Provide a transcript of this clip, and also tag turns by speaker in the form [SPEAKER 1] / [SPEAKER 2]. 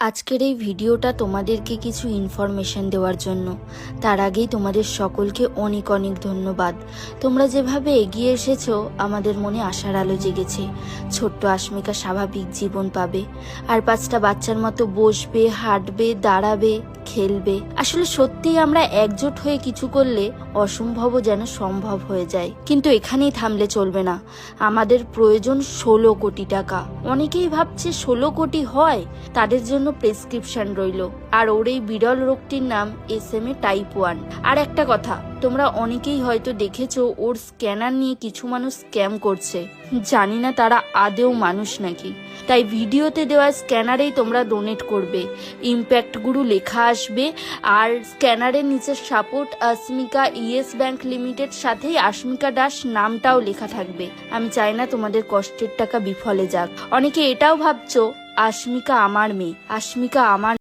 [SPEAKER 1] আজকের এই ভিডিওটা তোমাদেরকে কিছু ইনফরমেশন দেওয়ার জন্য। তার আগেই তোমাদের সকলকে অনেক অনেক ধন্যবাদ। তোমরা যেভাবে এগিয়ে এসেছো আমাদের মনে আশার আলো জেগেছে। ছোট্ট আস্মিকা স্বাভাবিক জীবন পাবে, আর 5টা বাচ্চার মতো বসবে, হাঁটবে, দাঁড়াবে, খেলবে। আসলে সত্যিই আমরা একজোট হয়ে কিছু করলে অসম্ভবও যেন সম্ভব হয়ে যায়। কিন্তু এখানেই থামলে চলবে না, আমাদের প্রয়োজন 16 কোটি টাকা। অনেকেই ভাবছে 16 কোটি হয়, তাদের জন্য প্রেসক্রিপশন রইল। আর ওর এই বিরল রোগটির নাম SMA টাইপ 1। আর একটা কথা, তোমরা অনেকেই হয়তো দেখেছো ওর স্ক্যানার নিয়ে কিছু মানুষ স্ক্যাম করছে। জানি না তারা আদেও মানুষ নাকি। তাই ভিডিওতে দেওয়া স্ক্যানারেই তোমরা ডোনেট করবে। ইম্প্যাক্ট গুরু লেখা আসবে, আর স্ক্যানারের নিচে সাপোর্ট আস্মিকা ইয়েস ব্যাংক লিমিটেড, সাথেই আস্মিকা দাস নামটাও লেখা থাকবে। আমি চাই না তোমাদের কষ্টের টাকা বিফলে যাক। অনেকে এটাও ভাবছো আস্মিকা আমার মেয়ে, আস্মিকা আমার